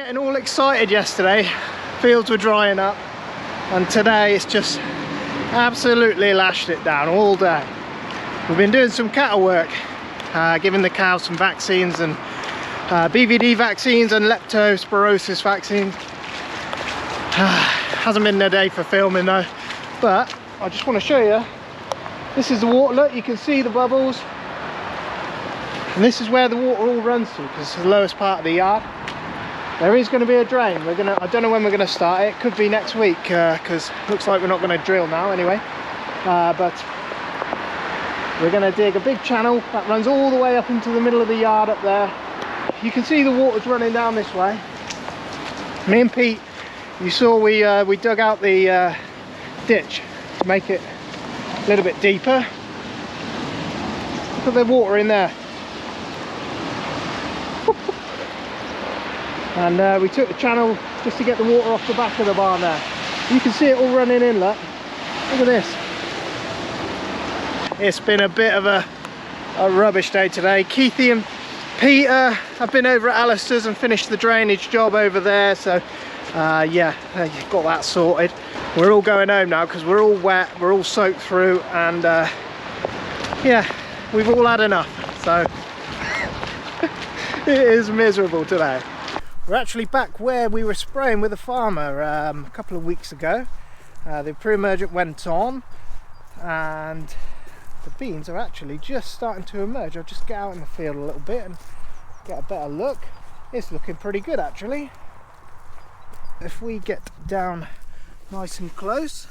getting all excited yesterday. Fields were drying up, and today it's just absolutely lashed it down all day. We've been doing some cattle work, giving the cows some vaccines and BVD vaccines and leptospirosis vaccines. Hasn't been a day for filming though, but I just want to show you. This is the water. Look, you can see the bubbles, and this is where the water all runs to because it's the lowest part of the yard. There is going to be a drain. I don't know when we're going to start it. It could be next week because it looks like we're not going to drill now anyway. But we're going to dig a big channel that runs all the way up into the middle of the yard up there. You can see the water's running down this way. Me and Pete, you saw we dug out the ditch to make it a little bit deeper. Look at the water in there. And we took the channel just to get the water off the back of the barn there. You can see it all running in, look. Look at this. It's been a bit of a rubbish day today. Keithy and Peter have been over at Alistair's and finished the drainage job over there. So yeah, got that sorted. We're all going home now because we're all wet, we're all soaked through, and yeah, we've all had enough. So it is miserable today. We're actually back where we were spraying with a farmer a couple of weeks ago. The pre-emergent went on and the beans are actually just starting to emerge. I'll just get out in the field a little bit and get a better look. It's looking pretty good actually. If we get down nice and close,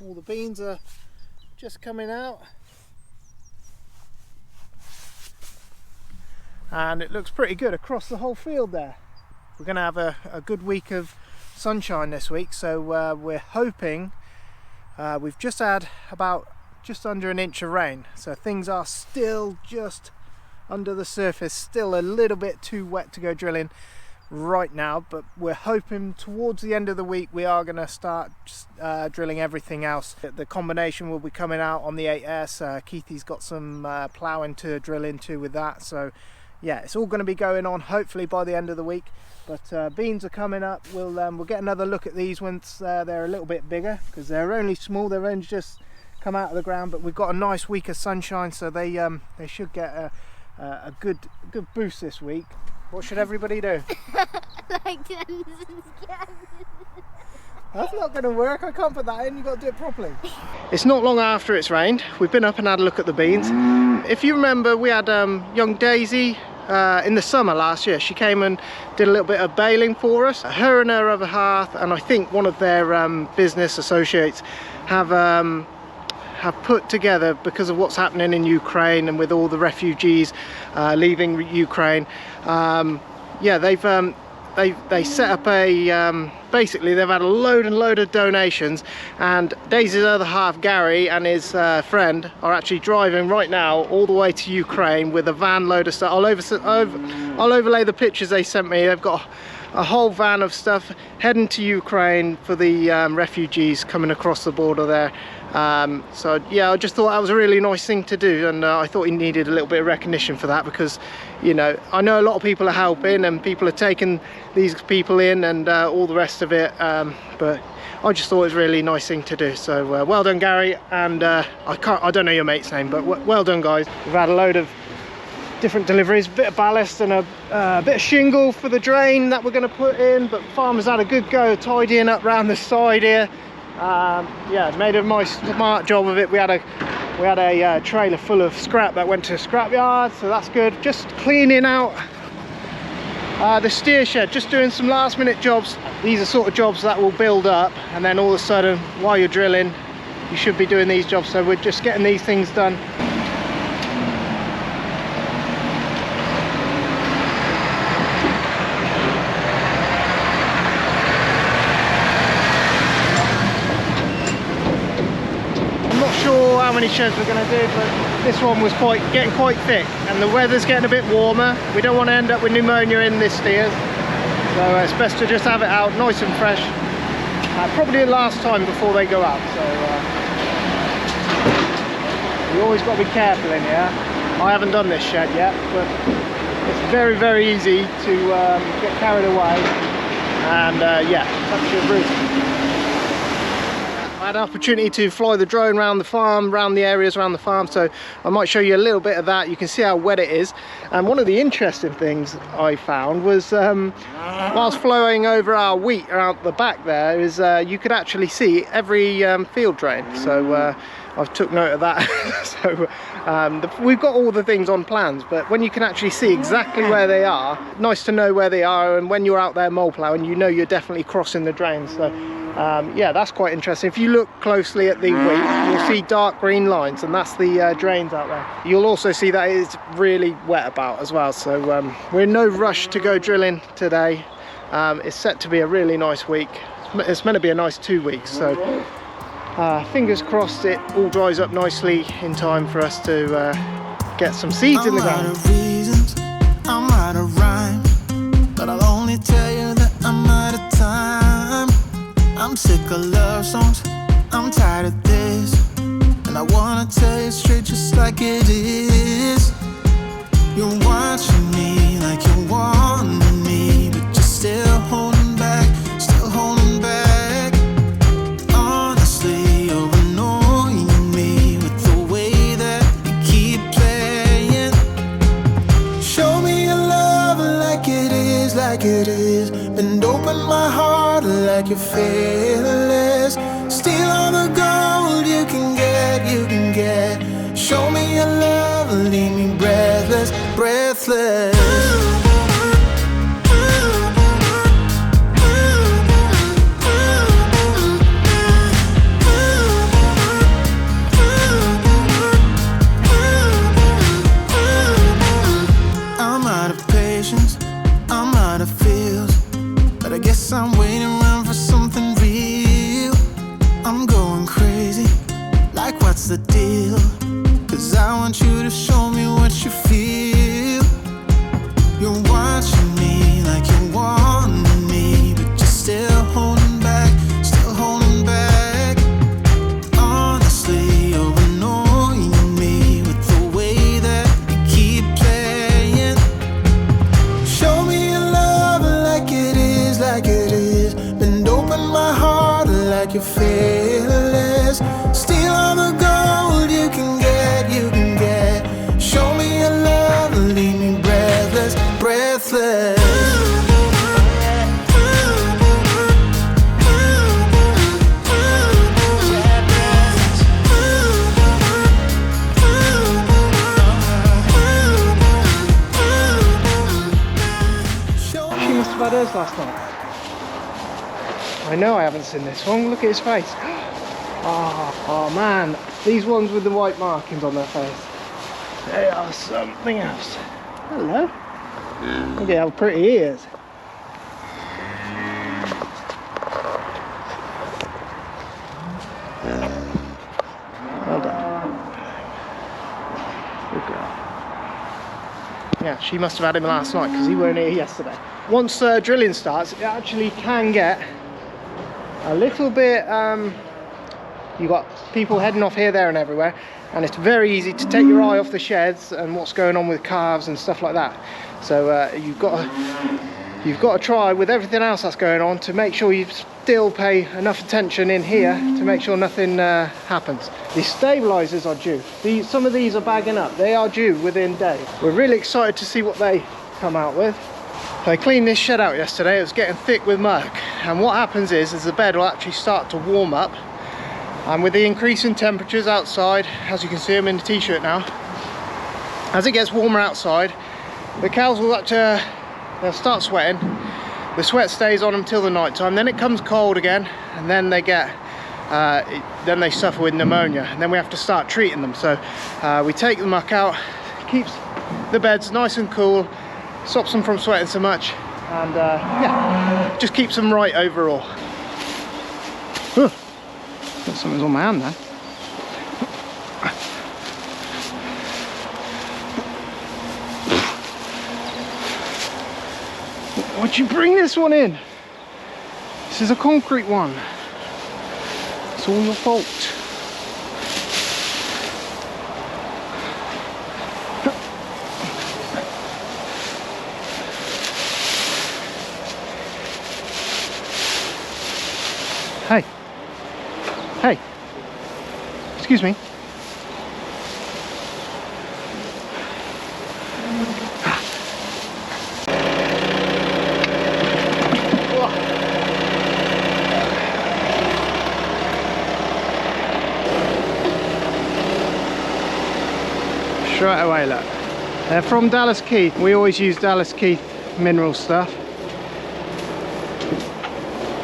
all the beans are just coming out. And it looks pretty good across the whole field there. We're going to have a good week of sunshine this week, so we're hoping. We've just had about just under an inch of rain, so things are still just under the surface, still a little bit too wet to go drilling right now, but we're hoping towards the end of the week we are going to start drilling everything else. The combination will be coming out on the 8S. Keithy's got some ploughing to drill into with that, so yeah, it's all going to be going on hopefully by the end of the week. But beans are coming up. We'll get another look at these once they're a little bit bigger, because they're only small. They've only just come out of the ground, but we've got a nice week of sunshine, so they should get a good boost this week. What should everybody do? Like That's not going to work. I can't put that in. You've got to do it properly. It's not long after it's rained. We've been up and had a look at the beans. If you remember, we had young Daisy in the summer last year. She came and did a little bit of baling for us. Her and her other half, and I think one of their business associates, have put together, because of what's happening in Ukraine and with all the refugees leaving Ukraine. Yeah, they set up a basically they've had a load of donations, and Daisy's other half, Gary, and his friend are actually driving right now all the way to Ukraine with a van load of stuff. I'll overlay the pictures they sent me. They've got a whole van of stuff heading to Ukraine for the refugees coming across the border there. So yeah, I just thought that was a really nice thing to do, and I thought he needed a little bit of recognition for that, because, you know, I know a lot of people are helping and people are taking these people in and all the rest of it, but I just thought it was a really nice thing to do. So well done, Gary, and I don't know your mate's name, but well done, guys. We've had a load of different deliveries, a bit of ballast and a bit of shingle for the drain that we're going to put in, but farmers had a good go tidying up around the side here. Yeah, made a nice smart job of it. We had a trailer full of scrap that went to a scrap yard, so that's good. Just cleaning out the steer shed, just doing some last minute jobs. These are sort of jobs that will build up, and then all of a sudden while you're drilling you should be doing these jobs, so we're just getting these things done. How many sheds we're going to do, but this one was getting quite thick, and the weather's getting a bit warmer. We don't want to end up with pneumonia in this steers, so it's best to just have it out nice and fresh, probably the last time before they go out. So you always got to be careful in here. I haven't done this shed yet, but It's very, very easy to get carried away and yeah, touch your roof. I had an opportunity to fly the drone around the farm, around the areas around the farm, so I might show you a little bit of that. You can see how wet it is. And one of the interesting things I found was whilst flying over our wheat around the back there is you could actually see every field drain. So I've took note of that. So we've got all the things on plans, but when you can actually see exactly where they are, nice to know where they are, and when you're out there mole ploughing, you know you're definitely crossing the drains. So yeah, that's quite interesting. If you look closely at the wheat, you'll see dark green lines, and that's the drains out there. You'll also see that it's really wet about as well, so we're in no rush to go drilling today. It's set to be a really nice week. It's meant to be a nice 2 weeks, so fingers crossed it all dries up nicely in time for us to get some seeds in the ground. I'm out of reasons, I'm out of rhyme, but I'll only tell you that I'm out of time. I'm sick of love songs, I'm tired of this, and I wanna tell you straight just like it is. You're watching me like you're wanting me, but you're still holding back, still holding back. Honestly, you're annoying me with the way that you keep playing. Show me your love like it is, like it is. Bend open my heart like you're fearless. Steal all the gold you can get, you can get. Show me your love, leave me breathless, breathless. I'm out of patience, I'm out of feels, but I guess I'm waiting around for something real. I'm going crazy, like what's the deal? 'Cause I want you to show me what you feel. You're watching me like you're wanting me, but you're still holding back, still holding back. Honestly, you're annoying me with the way that you keep playing. Show me your love like it is, like it is. Bend open my heart like you're fearless. Steal all the gold you can get, you can get. Show me your love, leave me breathless, breathless. She must have had hers last night. I know I haven't seen this one. Look at his face. Oh man, these ones with the white markings on their face, they are something else. Hello. Look at how pretty he is. Well done. Good girl. Yeah, she must have had him last night because he weren't here yesterday. Once drilling starts, it actually can get a little bit, you've got people heading off here, there and everywhere, and it's very easy to take your eye off the sheds and what's going on with calves and stuff like that. So you've got to try with everything else that's going on to make sure you still pay enough attention in here to make sure nothing happens. The stabilizers are due. Some of these are bagging up. They are due within days. We're really excited to see what they come out with. I cleaned this shed out yesterday. It was getting thick with muck, and what happens is the bed will actually start to warm up, and with the increase in temperatures outside, as you can see I'm in the t-shirt now, as it gets warmer outside, the cows will they'll start sweating. The sweat stays on them till the night time, then it comes cold again, and then they get then they suffer with pneumonia, and then we have to start treating them. So we take the muck out, keeps the beds nice and cool, stops them from sweating so much, and yeah, just keeps them right overall. Got something's on my hand there. Why'd you bring this one in? This is a concrete one. It's all your fault. Hey. Hey. Excuse me. Straight away, look. They're from Dallas Keith. We always use Dallas Keith mineral stuff.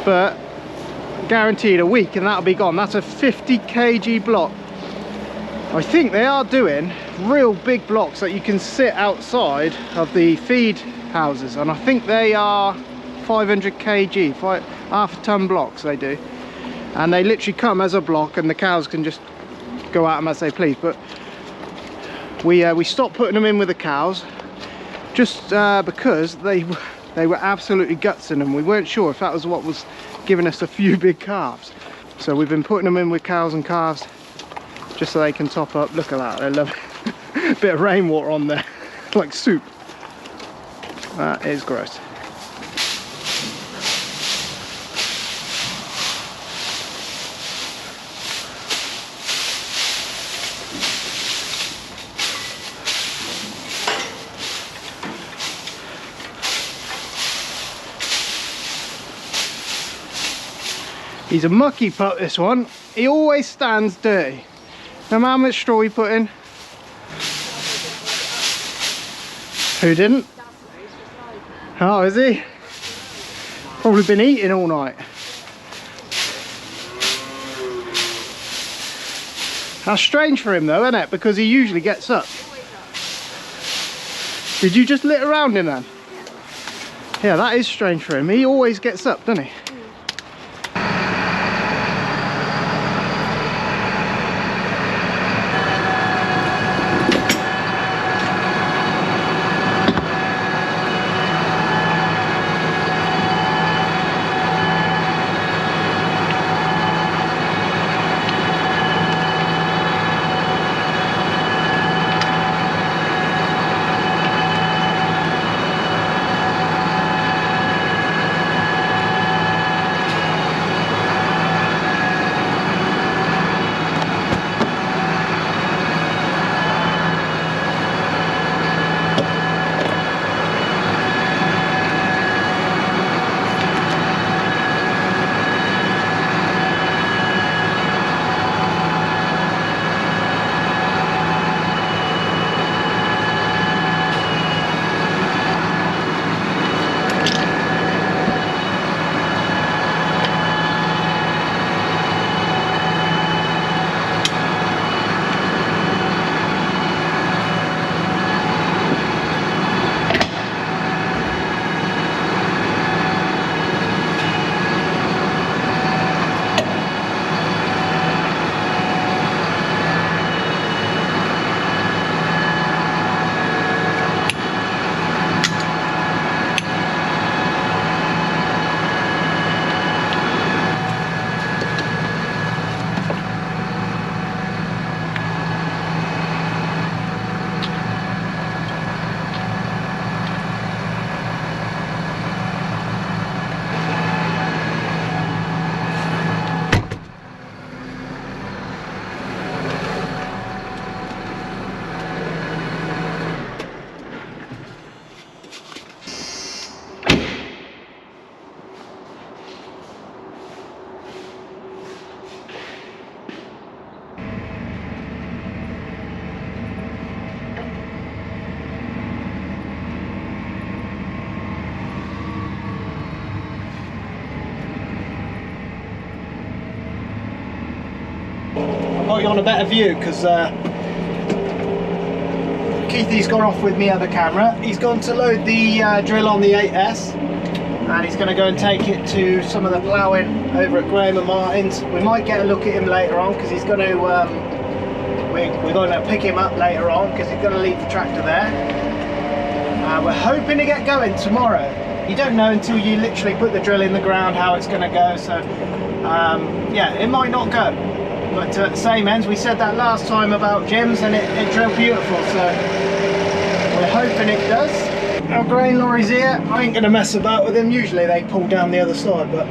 But guaranteed a week and that'll be gone. That's a 50 kg block. I think they are doing real big blocks that you can sit outside of the feed houses, and I think they are 500 kg, half a ton blocks they do, and they literally come as a block and the cows can just go at them as they please. But we stopped putting them in with the cows just because they were absolutely gutsing them. We weren't sure if that was what was giving us a few big calves, so we've been putting them in with cows and calves just so they can top up. Look at that, they love it. A bit of rainwater on there like soup. That is gross. He's a mucky pup, this one. He always stands dirty. No matter how much straw we put in. Who didn't? Oh, is he? Probably been eating all night. That's strange for him though, isn't it? Because he usually gets up. Did you just lit around him then? Yeah, that is strange for him. He always gets up, doesn't he? Got you on a better view because Keithy's gone off with me other camera. He's gone to load the drill on the 8S and he's going to go and take it to some of the ploughing over at Graham and Martin's. We might get a look at him later on because he's going to we're going to pick him up later on because he's going to leave the tractor there. We're hoping to get going tomorrow. You don't know until you literally put the drill in the ground how it's going to go, so yeah, it might not go. But at the same ends, we said that last time about Jim's and it drilled beautiful, so we're hoping it does. Our grain lorry's here. I ain't going to mess about with them. Usually they pull down the other side, but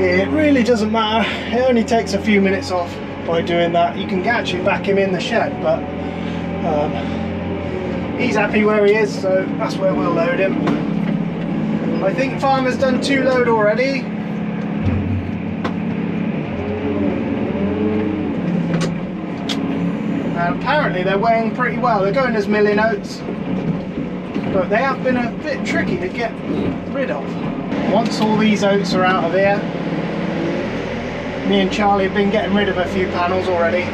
It really doesn't matter, it only takes a few minutes off by doing that. You can actually back him in the shed, but he's happy where he is, so that's where we'll load him. I think Farmer's done 2 load already. And apparently they're weighing pretty well. They're going as milling oats, but they have been a bit tricky to get rid of. Once all these oats are out of here, me and Charlie have been getting rid of a few panels already.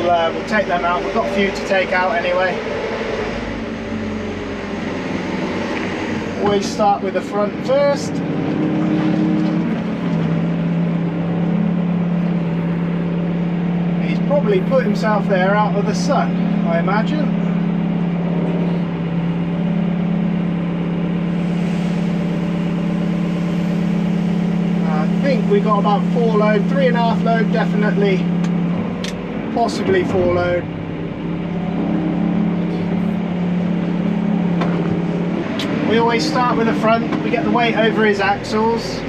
We'll take them out. We've got a few to take out anyway. Always start with the front first. He's probably put himself there out of the sun, I imagine. I think we got about 4 load, 3.5 load definitely, possibly 4 load. We always start with the front, we get the weight over his axles.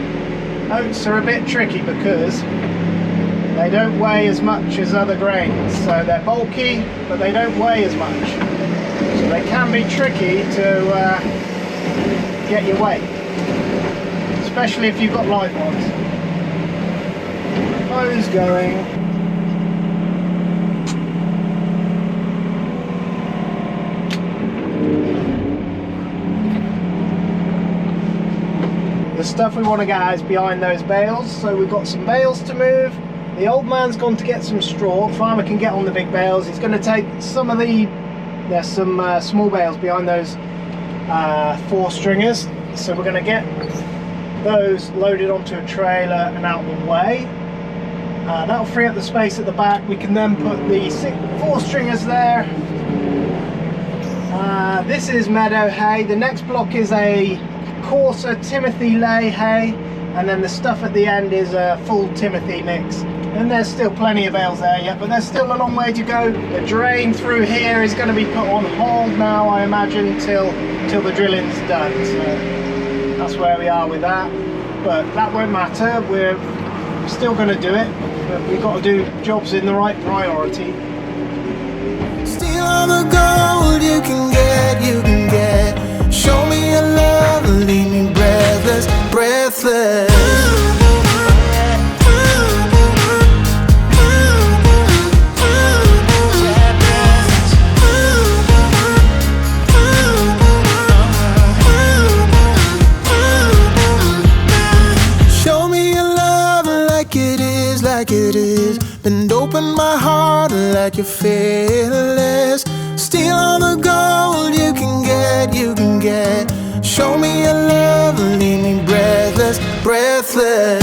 Oats are a bit tricky because they don't weigh as much as other grains, so they're bulky but they don't weigh as much, so they can be tricky to get your weight, especially if you've got light ones. Hose going. The stuff we want to get is behind those bales, so we've got some bales to move. The old man's gone to get some straw. Farmer can get on the big bales. He's going to take some of there's some small bales behind those 4 stringers, so we're going to get those loaded onto a trailer and out the way. That'll free up the space at the back. We can then put the 4 stringers there. This is meadow hay. The next block is a coarser Timothy lay hay, and then the stuff at the end is a full Timothy mix. And there's still plenty of bales there yet, but there's still a long way to go. The drain through here is going to be put on hold now, I imagine, till the drilling's done. So that's where we are with that. But that won't matter. We're still going to do it, but we've got to do jobs in the right priority. Steal all the gold you can get. Show me your love, leave me breathless, breathless. Show me your love like it is. Bend open my heart like you're fearless. Steal all the gold you can get. Show me your love, leave me breathless, breathless.